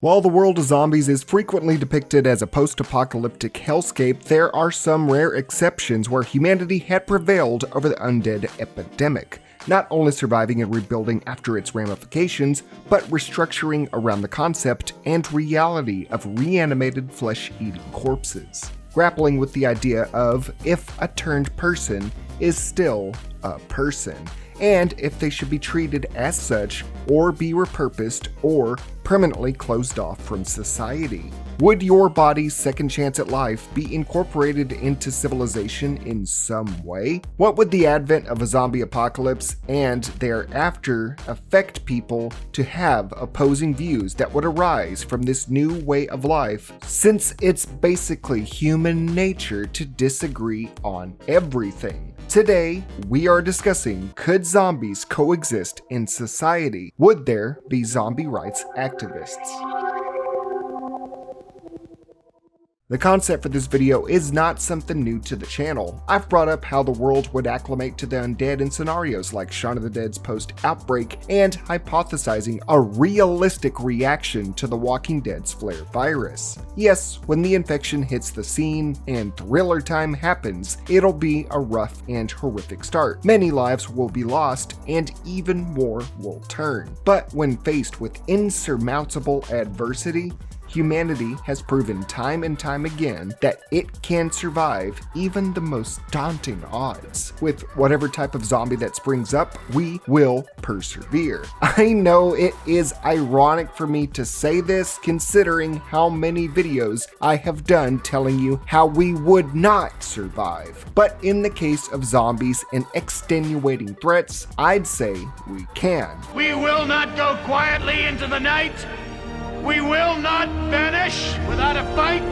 While the world of zombies is frequently depicted as a post-apocalyptic hellscape, there are some rare exceptions where humanity had prevailed over the undead epidemic, not only surviving and rebuilding after its ramifications, but restructuring around the concept and reality of reanimated flesh-eating corpses, grappling with the idea of if a turned person is still a person, and if they should be treated as such or be repurposed or permanently closed off from society. Would your body's second chance at life be incorporated into civilization in some way? What would the advent of a zombie apocalypse and thereafter affect people to have opposing views that would arise from this new way of life, since it's basically human nature to disagree on everything? Today, we are discussing, could zombies coexist in society? Would there be zombie rights activists? The concept for this video is not something new to the channel. I've brought up how the world would acclimate to the undead in scenarios like Shaun of the Dead's Post-Outbreak and hypothesizing a realistic reaction to The Walking Dead's flare virus. Yes, when the infection hits the scene and thriller time happens, it'll be a rough and horrific start. Many lives will be lost and even more will turn. But when faced with insurmountable adversity, humanity has proven time and time again that it can survive even the most daunting odds. With whatever type of zombie that springs up, we will persevere. I know it is ironic for me to say this, considering how many videos I have done telling you how we would not survive. But in the case of zombies and extenuating threats, I'd say we can. We will not go quietly into the night. We will not vanish without a fight.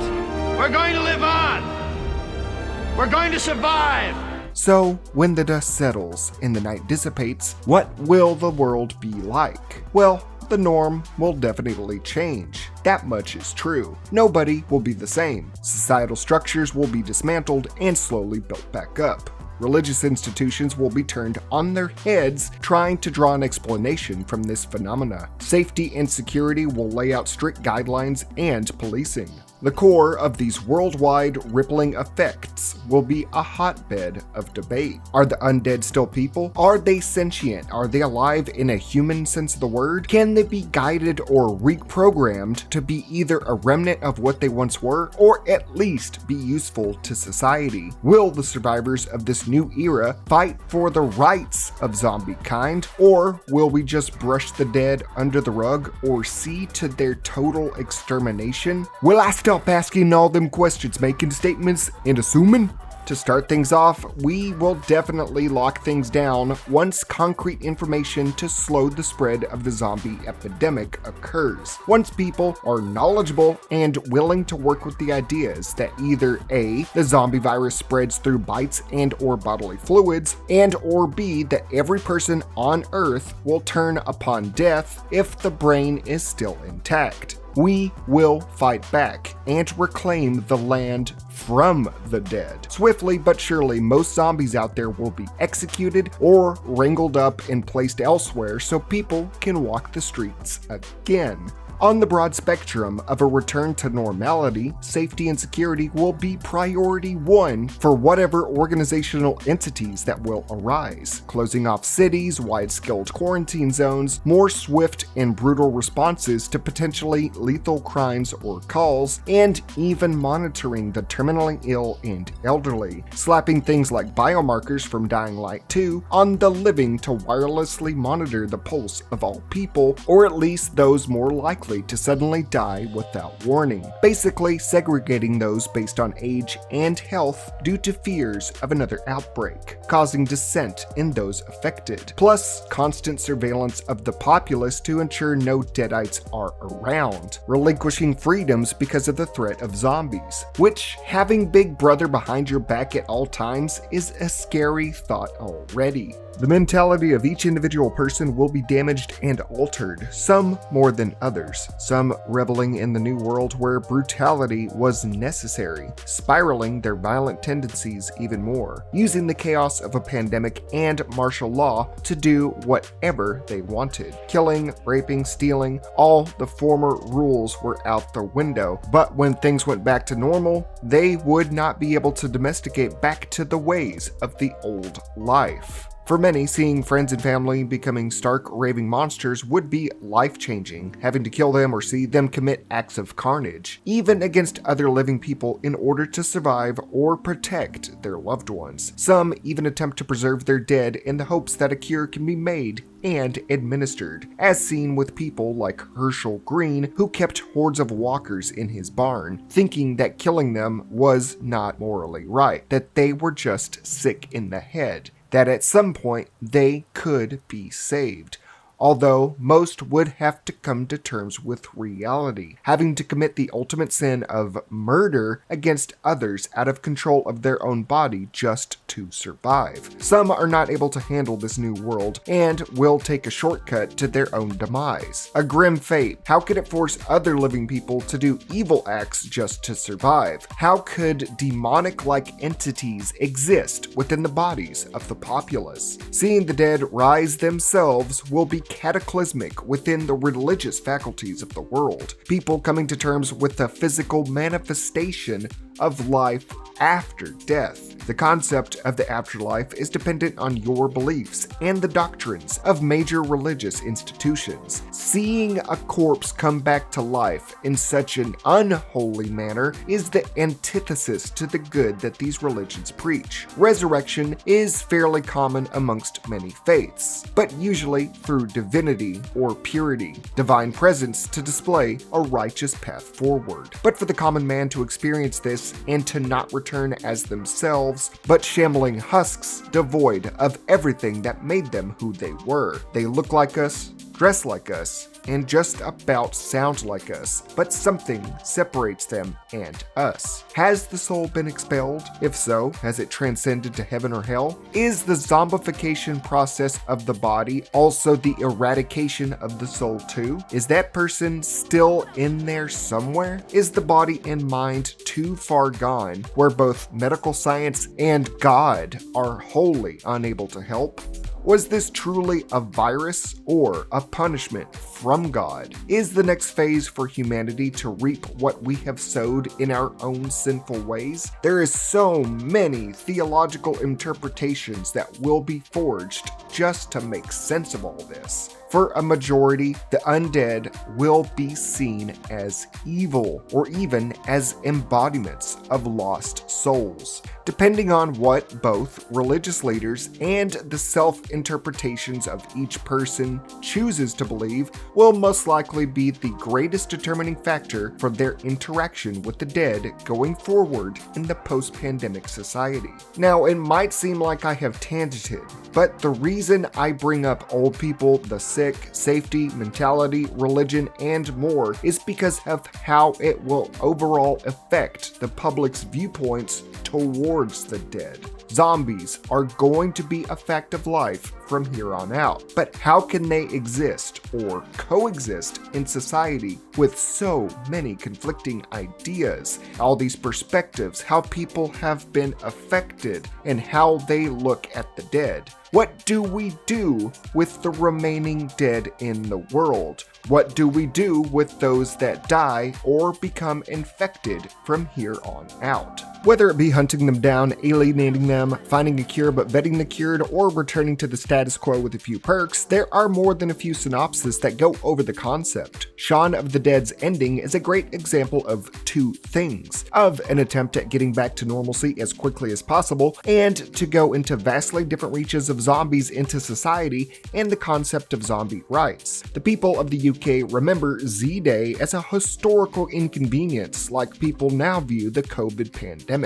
We're going to live on. We're going to survive. So, when the dust settles and the night dissipates, what will the world be like? Well, the norm will definitely change. That much is true. Nobody will be the same. Societal structures will be dismantled and slowly built back up. Religious institutions will be turned on their heads trying to draw an explanation from this phenomena. Safety and security will lay out strict guidelines and policing. The core of these worldwide rippling effects will be a hotbed of debate. Are the undead still people? Are they sentient? Are they alive in a human sense of the word? Can they be guided or reprogrammed to be either a remnant of what they once were, or at least be useful to society? Will the survivors of this new era fight for the rights of zombie kind, or will we just brush the dead under the rug or see to their total extermination? Will I stop asking all them questions, making statements, and assuming? To start things off, we will definitely lock things down once concrete information to slow the spread of the zombie epidemic occurs. Once people are knowledgeable and willing to work with the ideas that either A, the zombie virus spreads through bites and or bodily fluids, and or B, that every person on Earth will turn upon death if the brain is still intact. We will fight back and reclaim the land from the dead. Swiftly but surely, most zombies out there will be executed or wrangled up and placed elsewhere so people can walk the streets again. On the broad spectrum of a return to normality, safety and security will be priority one for whatever organizational entities that will arise, closing off cities, wide-scale quarantine zones, more swift and brutal responses to potentially lethal crimes or calls, and even monitoring the terminally ill and elderly, slapping things like biomarkers from Dying Light 2 on the living to wirelessly monitor the pulse of all people, or at least those more likely to suddenly die without warning, basically segregating those based on age and health due to fears of another outbreak, causing dissent in those affected, plus constant surveillance of the populace to ensure no deadites are around, relinquishing freedoms because of the threat of zombies, which, having Big Brother behind your back at all times, is a scary thought already. The mentality of each individual person will be damaged and altered, some more than others, some reveling in the new world where brutality was necessary, spiraling their violent tendencies even more, using the chaos of a pandemic and martial law to do whatever they wanted. Killing, raping, stealing, all the former rules were out the window, but when things went back to normal, they would not be able to domesticate back to the ways of the old life. For many, seeing friends and family becoming stark, raving monsters would be life-changing, having to kill them or see them commit acts of carnage, even against other living people in order to survive or protect their loved ones. Some even attempt to preserve their dead in the hopes that a cure can be made and administered, as seen with people like Herschel Green, who kept hordes of walkers in his barn, thinking that killing them was not morally right, that they were just sick in the head, that at some point they could be saved. Although most would have to come to terms with reality, having to commit the ultimate sin of murder against others out of control of their own body just to survive. Some are not able to handle this new world and will take a shortcut to their own demise. A grim fate. How could it force other living people to do evil acts just to survive? How could demonic-like entities exist within the bodies of the populace? Seeing the dead rise themselves will be cataclysmic within the religious faculties of the world, people coming to terms with the physical manifestation of life after death. The concept of the afterlife is dependent on your beliefs and the doctrines of major religious institutions. Seeing a corpse come back to life in such an unholy manner is the antithesis to the good that these religions preach. Resurrection is fairly common amongst many faiths, but usually through divinity or purity, divine presence to display a righteous path forward. But for the common man to experience this and to not return as themselves, but shambling husks devoid of everything that made them who they were. They look like us, dress like us, and just about sound like us, but something separates them and us. Has the soul been expelled? If so, has it transcended to heaven or hell? Is the zombification process of the body also the eradication of the soul too? Is that person still in there somewhere? Is the body and mind too far gone, where both medical science and God are wholly unable to help? Was this truly a virus or a punishment from God? Is the next phase for humanity to reap what we have sowed in our own sinful ways? There is so many theological interpretations that will be forged just to make sense of all this. For a majority, the undead will be seen as evil or even as embodiments of lost souls, depending on what both religious leaders and the self-interpretations of each person chooses to believe will most likely be the greatest determining factor for their interaction with the dead going forward in the post-pandemic society. Now, it might seem like I have tangented, but the reason I bring up old people, the sick, safety, mentality, religion, and more is because of how it will overall affect the public's viewpoints towards the dead. Zombies are going to be a fact of life from here on out, but how can they exist or coexist in society with so many conflicting ideas, all these perspectives, how people have been affected, and how they look at the dead? What do we do with the remaining dead in the world? What do we do with those that die or become infected from here on out? Whether it be hunting them down, alienating them, finding a cure but vetting the cured, or returning to the status quo with a few perks, there are more than a few synopses that go over the concept. Shaun of the Dead's ending is a great example of two things: of an attempt at getting back to normalcy as quickly as possible, and to go into vastly different reaches of zombies into society and the concept of zombie rights. The people of the UK remember Z-Day as a historical inconvenience, like people now view the COVID pandemic.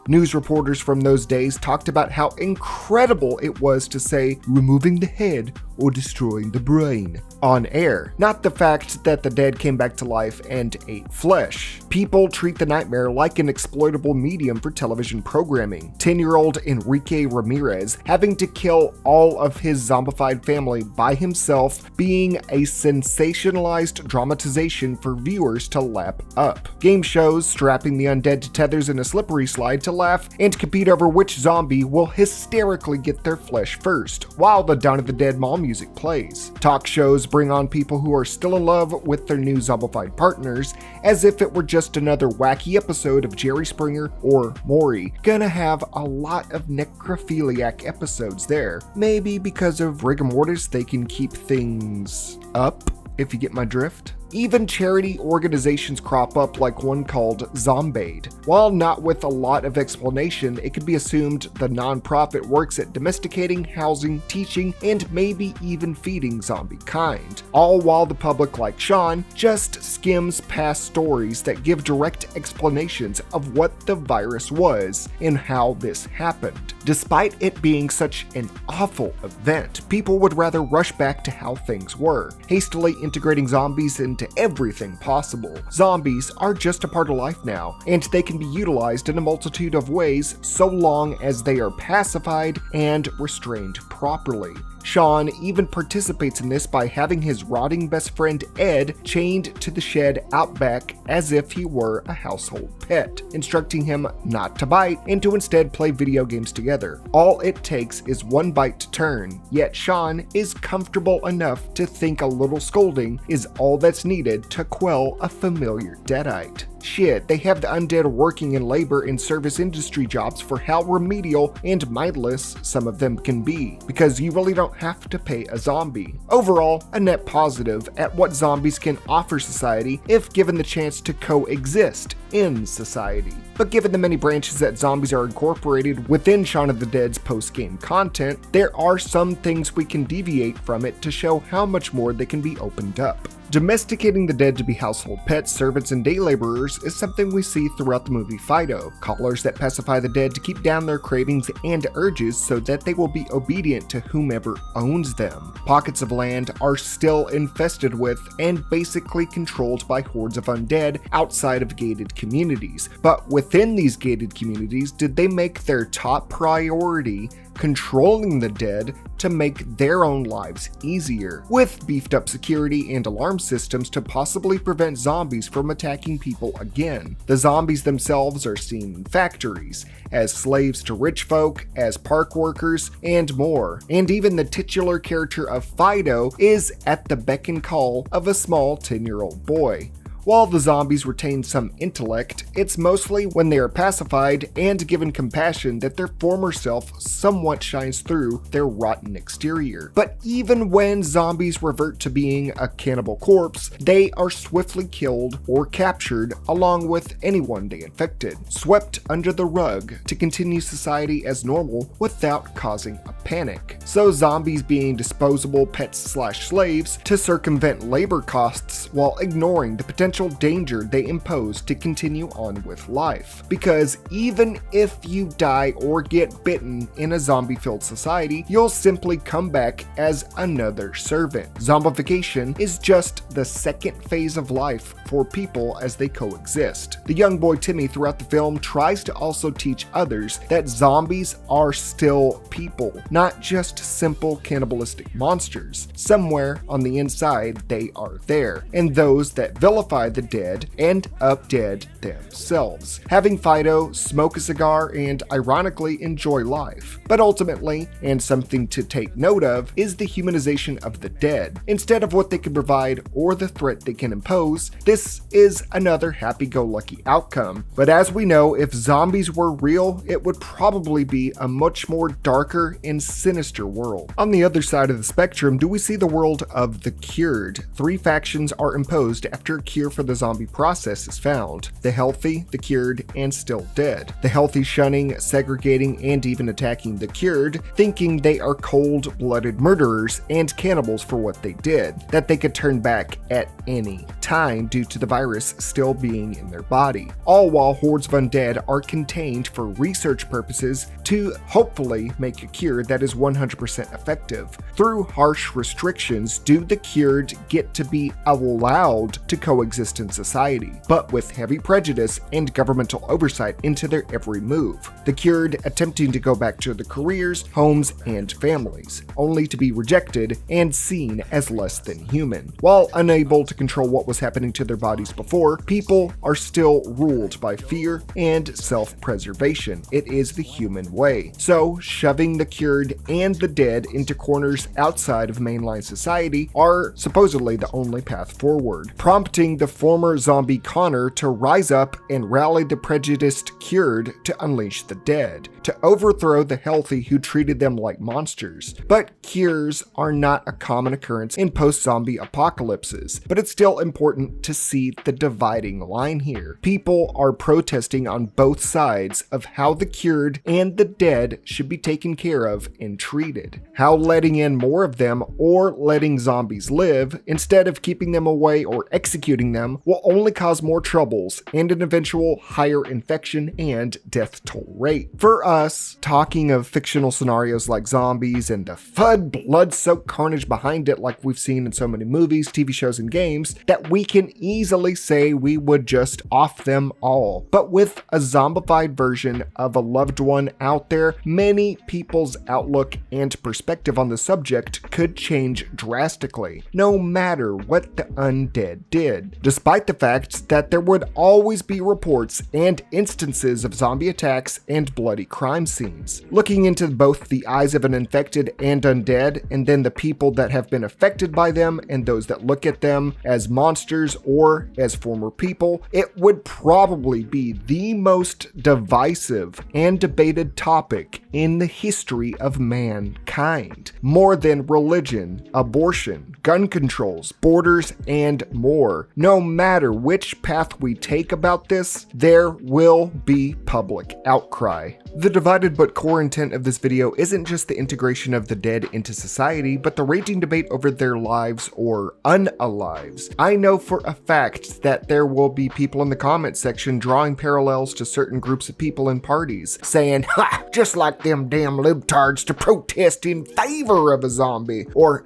News reporters from those days talked talked about how incredible it was to say removing the head or destroying the brain on air, not the fact that the dead came back to life and ate flesh. People treat the nightmare like an exploitable medium for television programming. 10-year-old Enrique Ramirez having to kill all of his zombified family by himself being a sensationalized dramatization for viewers to lap up. Game shows strapping the undead to tethers in a slippery slide to laugh and compete over which zombie will hysterically get their flesh first, while the Dawn of the Dead mall music plays. Talk shows bring on people who are still in love with their new zombified partners as if it were just another wacky episode of Jerry Springer or Maury. Gonna have a lot of necrophiliac episodes there. Maybe because of rigor mortis they can keep things up, if you get my drift. Even charity organizations crop up, like one called Zombade. While not with a lot of explanation, it could be assumed the nonprofit works at domesticating, housing, teaching, and maybe even feeding zombie kind. All while the public, like Shaun, just skims past stories that give direct explanations of what the virus was and how this happened. Despite it being such an awful event, people would rather rush back to how things were, hastily integrating zombies into everything possible. Zombies are just a part of life now, and they can be utilized in a multitude of ways so long as they are pacified and restrained properly. Shaun even participates in this by having his rotting best friend Ed chained to the shed out back as if he were a household pet, instructing him not to bite and to instead play video games together. All it takes is one bite to turn, yet Shaun is comfortable enough to think a little scolding is all that's needed to quell a familiar deadite. Shit, they have the undead working in labor and service industry jobs for how remedial and mindless some of them can be, because you really don't have to pay a zombie. Overall, a net positive at what zombies can offer society if given the chance to coexist in society. But given the many branches that zombies are incorporated within Shaun of the Dead's post-game content, there are some things we can deviate from it to show how much more they can be opened up. Domesticating the dead to be household pets, servants, and day laborers is something we see throughout the movie Fido. Collars that pacify the dead to keep down their cravings and urges so that they will be obedient to whomever owns them. Pockets of land are still infested with and basically controlled by hordes of undead outside of gated communities. But within these gated communities, did they make their top priority controlling the dead to make their own lives easier, with beefed up security and alarm systems to possibly prevent zombies from attacking people again. The zombies themselves are seen in factories, as slaves to rich folk, as park workers, and more. And even the titular character of Fido is at the beck and call of a small 10-year-old boy. While the zombies retain some intellect, it's mostly when they are pacified and given compassion that their former self somewhat shines through their rotten exterior. But even when zombies revert to being a cannibal corpse, they are swiftly killed or captured along with anyone they infected, swept under the rug to continue society as normal without causing a panic. So zombies being disposable pets/slaves to circumvent labor costs while ignoring the potential danger they impose to continue on with life. Because even if you die or get bitten in a zombie-filled society, you'll simply come back as another servant. Zombification is just the second phase of life for people as they coexist. The young boy Timmy throughout the film tries to also teach others that zombies are still people, not just simple cannibalistic monsters. Somewhere on the inside they are there, and those that vilify the dead end up dead themselves, having Fido smoke a cigar and ironically enjoy life. But ultimately, and something to take note of, is the humanization of the dead. Instead of what they can provide or the threat they can impose, this is another happy-go-lucky outcome. But as we know, if zombies were real, it would probably be a much more darker and sinister world. On the other side of the spectrum, do we see the world of the cured? 3 factions are imposed after a cure for the zombie process is found: the healthy, the cured, and still dead. The healthy shunning, segregating, and even attacking the cured, thinking they are cold-blooded murderers and cannibals for what they did, that they could turn back at any time due to the virus still being in their body. All while hordes of undead are contained for research purposes to hopefully make a cure that is 100% effective. Through harsh restrictions, do the cured get to be allowed to coexist in society, but with heavy prejudice and governmental oversight into their every move. The cured attempting to go back to their careers, homes, and families, only to be rejected and seen as less than human. While unable to control what was happening to their bodies before, people are still ruled by fear and self-preservation. It is the human way. So, shoving the cured and the dead into corners outside of mainline society are supposedly the only path forward, prompting the former zombie Connor to rise up and rally the prejudiced cured to unleash the dead, to overthrow the healthy who treated them like monsters. But cures are not a common occurrence in post-zombie apocalypses, but it's still important to see the dividing line here. People are protesting on both sides of how the cured and the dead should be taken care of and treated. How letting in more of them or letting zombies live instead of keeping them away or executing them will only cause more troubles and an eventual higher infection and death toll rate. For us, talking of fictional scenarios like zombies and the FUD blood-soaked carnage behind it like we've seen in so many movies, TV shows, and games, that we can easily say we would just off them all. But with a zombified version of a loved one out there, many people's outlook and perspective on the subject could change drastically, no matter what the undead did, despite the fact that there would always be reports and instances of zombie attacks and bloody crime scenes. Looking into both the eyes of an infected and undead, and then the people that have been affected by them and those that look at them as monsters or as former people, it would probably be the most divisive and debated topic in the history of mankind, more than religion, abortion, gun controls, borders, and more. No matter which path we take about this, there will be public outcry. The divided but core intent of this video isn't just the integration of the dead into society, but the raging debate over their lives or unalives. I know for a fact that there will be people in the comment section drawing parallels to certain groups of people in parties, saying, "Ha! Just like them damn libtards to protest in favor of a zombie," or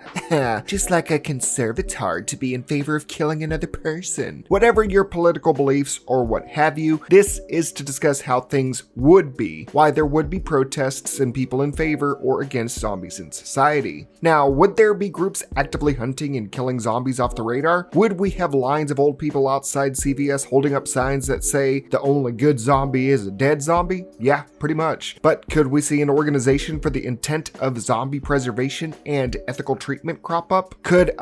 just like a conservatard to be in favor of killing another person. Whatever your political beliefs or what have you, this is to discuss how things would be, why there would be protests and people in favor or against zombies in society. Now, would there be groups actively hunting and killing zombies off the radar? Would we have lines of old people outside CVS holding up signs that say the only good zombie is a dead zombie? Yeah, pretty much. But could we see an organization for the intent of zombie preservation and ethical treatment crop up? Could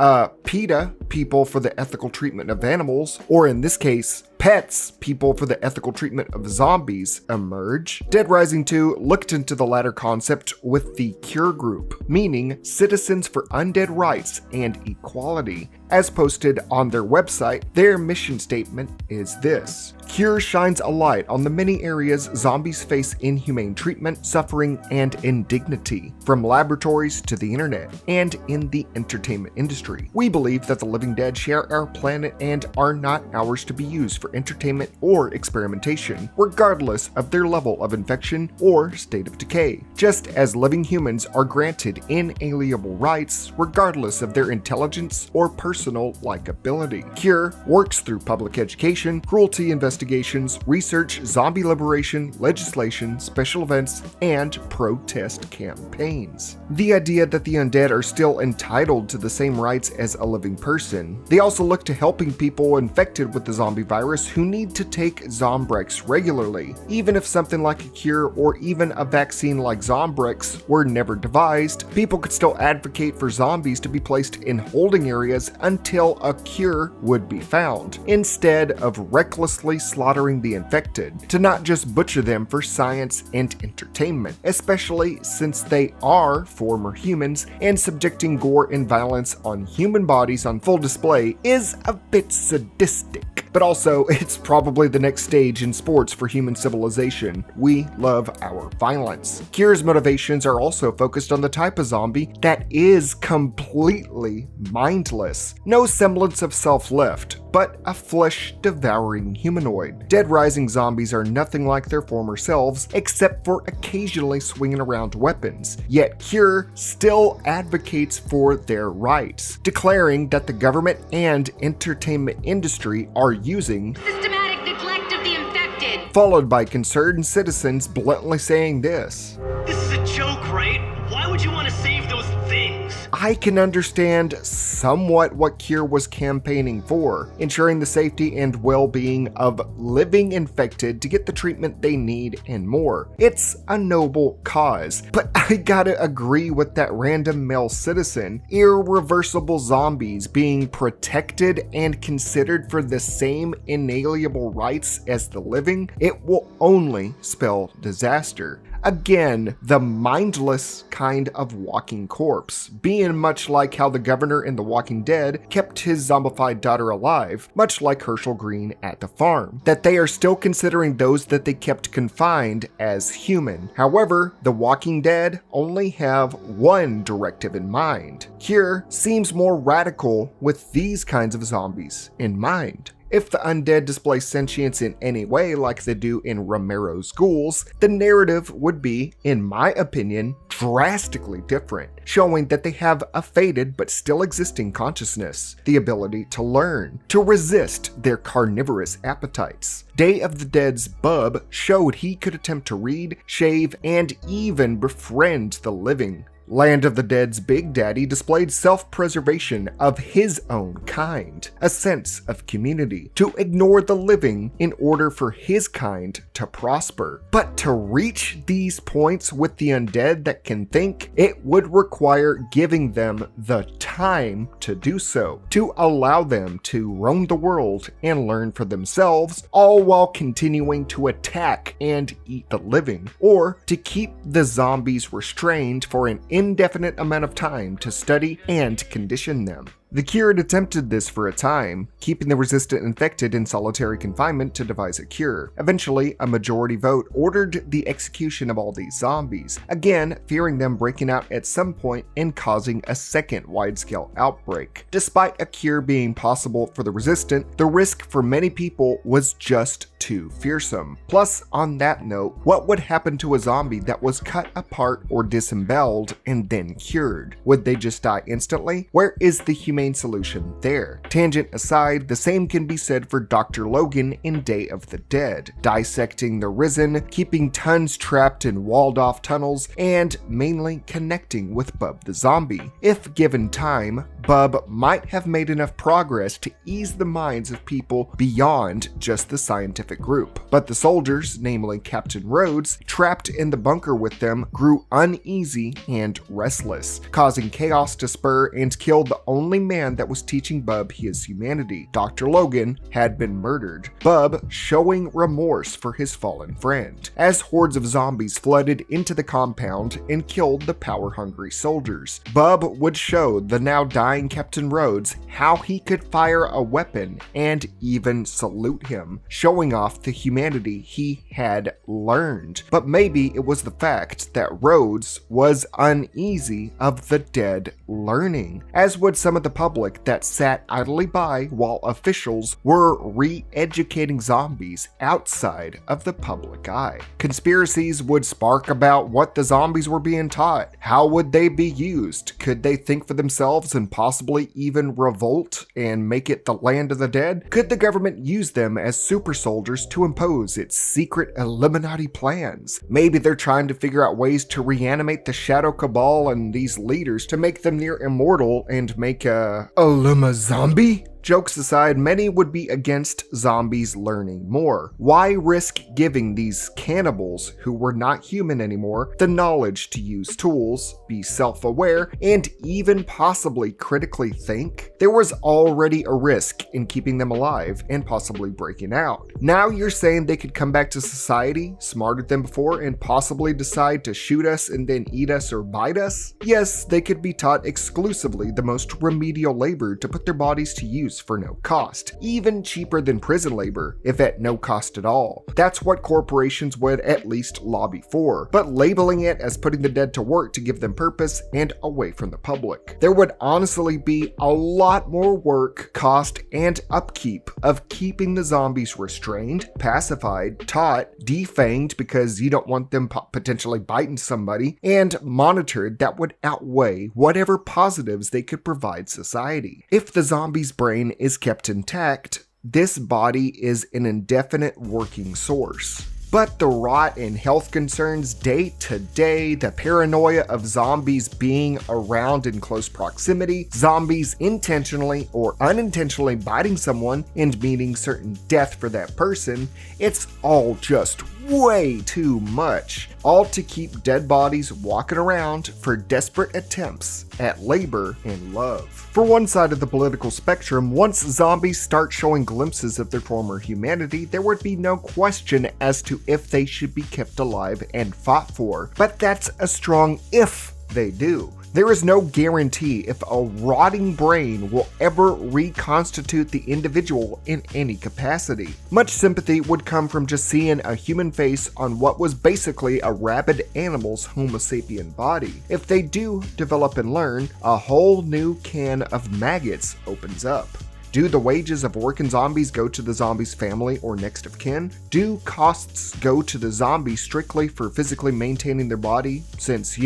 PETA, people for the ethical treatment of animals, or in this case, pets, people for the ethical treatment of zombies, emerge? Dead Rising 2 looked into the latter concept with the Cure group, meaning Citizens for Undead Rights and Equality. As posted on their website, their mission statement is this: Cure shines a light on the many areas zombies face inhumane treatment, suffering, and indignity, from laboratories to the internet, and in the entertainment industry. We believe that the living dead share our planet and are not ours to be used for entertainment or experimentation, regardless of their level of infection or state of decay, just as living humans are granted inalienable rights regardless of their intelligence or personal likability. Cure works through public education, cruelty investigations, research, zombie liberation, legislation, special events, and protest campaigns. The idea that the undead are still entitled to the same rights as a living person. They also look to helping people infected with the zombie virus carnivores who need to take Zombrex regularly. Even if something like a cure or even a vaccine like Zombrex were never devised, people could still advocate for zombies to be placed in holding areas until a cure would be found, instead of recklessly slaughtering the infected, to not just butcher them for science and entertainment, especially since they are former humans, and subjecting gore and violence on human bodies on full display is a bit sadistic. But also, it's probably the next stage in sports for human civilization. We love our violence. Cure's motivations are also focused on the type of zombie that is completely mindless. No semblance of self left, but a flesh-devouring humanoid. Dead rising zombies are nothing like their former selves, except for occasionally swinging around weapons. Yet Cure still advocates for their rights, declaring that the government and entertainment industry are using systematic neglect of the infected, followed by concerned citizens bluntly saying this: "This is a joke, right? Why would you want to save those things?" I can understand somewhat what Cure was campaigning for, ensuring the safety and well-being of living infected to get the treatment they need and more. It's a noble cause, but I gotta agree with that random male citizen. Irreversible zombies being protected and considered for the same inalienable rights as the living, it will only spell disaster. Again, the mindless kind of walking corpse, being much like how the governor in The Walking Dead kept his zombified daughter alive, much like Herschel Green at the farm, that they are still considering those that they kept confined as human. However, The Walking Dead only have one directive in mind. Cure seems more radical with these kinds of zombies in mind. If the undead display sentience in any way like they do in Romero's Ghouls, the narrative would be, in my opinion, drastically different, showing that they have a faded but still existing consciousness, the ability to learn, to resist their carnivorous appetites. Day of the Dead's Bub showed he could attempt to read, shave, and even befriend the living. Land of the Dead's Big Daddy displayed self-preservation of his own kind, a sense of community, to ignore the living in order for his kind to prosper. But to reach these points with the undead that can think, it would require giving them the time to do so, to allow them to roam the world and learn for themselves, all while continuing to attack and eat the living, or to keep the zombies restrained for an indefinite amount of time to study and condition them. The Cure had attempted this for a time, keeping the resistant infected in solitary confinement to devise a cure. Eventually, a majority vote ordered the execution of all these zombies, again fearing them breaking out at some point and causing a second wide-scale outbreak. Despite a cure being possible for the resistant, the risk for many people was just too fearsome. Plus, on that note, what would happen to a zombie that was cut apart or disemboweled and then cured? Would they just die instantly? Where is the humane solution there? Tangent aside, the same can be said for Dr. Logan in Day of the Dead, dissecting the risen, keeping tons trapped in walled-off tunnels, and mainly connecting with Bub the zombie. If given time, Bub might have made enough progress to ease the minds of people beyond just the scientific group. But the soldiers, namely Captain Rhodes, trapped in the bunker with them, grew uneasy and restless, causing chaos to spur and kill the only man that was teaching Bub his humanity. Dr. Logan had been murdered, Bub showing remorse for his fallen friend, as hordes of zombies flooded into the compound and killed the power-hungry soldiers. Bub would show the now dying Captain Rhodes how he could fire a weapon and even salute him, showing off the humanity he had learned. But maybe it was the fact that Rhodes was uneasy of the dead learning, as would some of the public that sat idly by while officials were re-educating zombies outside of the public eye. Conspiracies would spark about what the zombies were being taught. How would they be used? Could they think for themselves and possibly even revolt and make it the land of the dead? Could the government use them as super soldiers to impose its secret Illuminati plans? Maybe they're trying to figure out ways to reanimate the Shadow Cabal and these leaders to make them near immortal and make a Illuma zombie? Jokes aside, many would be against zombies learning more. Why risk giving these cannibals, who were not human anymore, the knowledge to use tools, be self-aware, and even possibly critically think? There was already a risk in keeping them alive and possibly breaking out. Now you're saying they could come back to society, smarter than before, and possibly decide to shoot us and then eat us or bite us? Yes, they could be taught exclusively the most remedial labor to put their bodies to use for no cost, even cheaper than prison labor, if at no cost at all. That's what corporations would at least lobby for, but labeling it as putting the dead to work to give them purpose and away from the public. There would honestly be a lot more work, cost, and upkeep of keeping the zombies restrained, pacified, taught, defanged because you don't want them potentially biting somebody, and monitored that would outweigh whatever positives they could provide society. If the zombie's brain is kept intact, this body is an indefinite working source. But the rot and health concerns day to day, the paranoia of zombies being around in close proximity, zombies intentionally or unintentionally biting someone and meaning certain death for that person, it's all just way too much, all to keep dead bodies walking around for desperate attempts at labor and love. For one side of the political spectrum, once zombies start showing glimpses of their former humanity, there would be no question as to if they should be kept alive and fought for. But that's a strong if they do. There is no guarantee if a rotting brain will ever reconstitute the individual in any capacity. Much sympathy would come from just seeing a human face on what was basically a rabid animal's Homo sapien body. If they do develop and learn, a whole new can of maggots opens up. Do the wages of working zombies go to the zombie's family or next of kin? Do costs go to the zombie strictly for physically maintaining their body, since,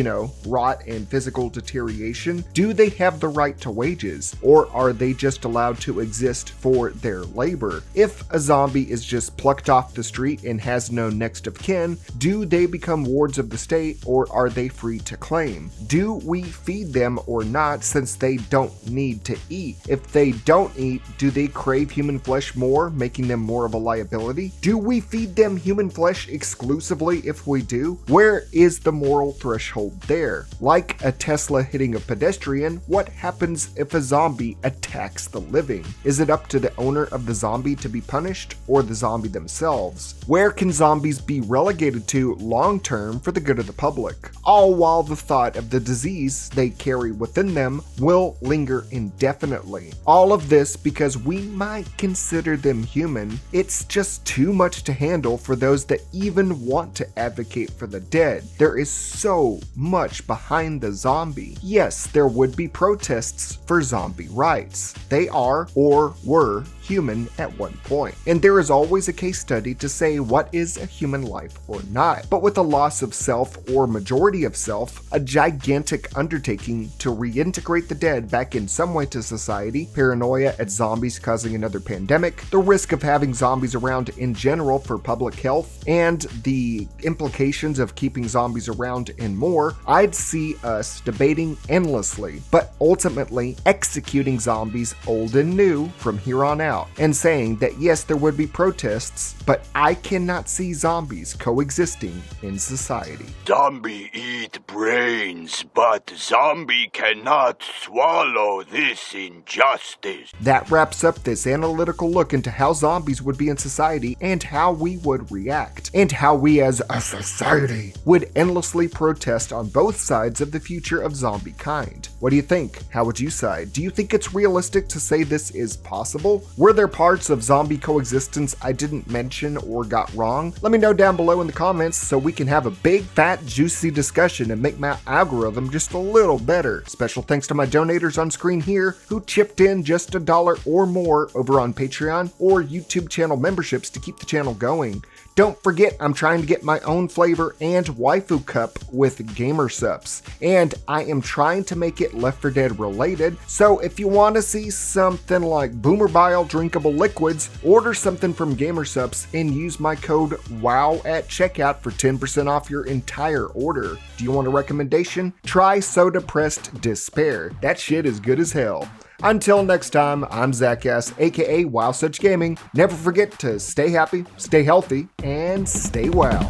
rot and physical deterioration? Do they have the right to wages, or are they just allowed to exist for their labor? If a zombie is just plucked off the street and has no next of kin, do they become wards of the state, or are they free to claim? Do we feed them or not, since they don't need to eat? If they don't eat, do they crave human flesh more, making them more of a liability? Do we feed them human flesh exclusively if we do? Where is the moral threshold there? Like a Tesla hitting a pedestrian, what happens if a zombie attacks the living? Is it up to the owner of the zombie to be punished, or the zombie themselves? Where can zombies be relegated to long term for the good of the public? All while the thought of the disease they carry within them will linger indefinitely. All of this because we might consider them human. It's just too much to handle for those that even want to advocate for the dead. There is so much behind the zombie. Yes, there would be protests for zombie rights. They are or were human at one point. And there is always a case study to say what is a human life or not. But with a loss of self or majority of self, a gigantic undertaking to reintegrate the dead back in some way to society, paranoia at zombies causing another pandemic, the risk of having zombies around in general for public health, and the implications of keeping zombies around and more, I'd see us debating endlessly, but ultimately executing zombies old and new from here on out, and saying that yes, there would be protests, but I cannot see zombies coexisting in society. Zombie eat brains, but zombie cannot swallow this injustice. That wraps up this analytical look into how zombies would be in society and how we would react, and how we as a society would endlessly protest on both sides of the future of zombie kind. What do you think? How would you side? Do you think it's realistic to say this is possible? Were there parts of zombie coexistence I didn't mention or got wrong? Let me know down below in the comments so we can have a big, fat, juicy discussion and make my algorithm just a little better. Special thanks to my donators on screen here who chipped in just $1 or more over on Patreon or YouTube channel memberships to keep the channel going. Don't forget, I'm trying to get my own flavor and waifu cup with gamer subs, and I am trying to make it Left 4 Dead related, so if you want to see something like Boomer Bile drinkable liquids, order something from Gamersupps and use my code WOW at checkout for 10% off your entire order. Do you want a recommendation? Try Soda Pressed Despair. That shit is good as hell. Until next time, I'm Zackass, aka Wow Such Gaming. Never forget to stay happy, stay healthy, and stay wow.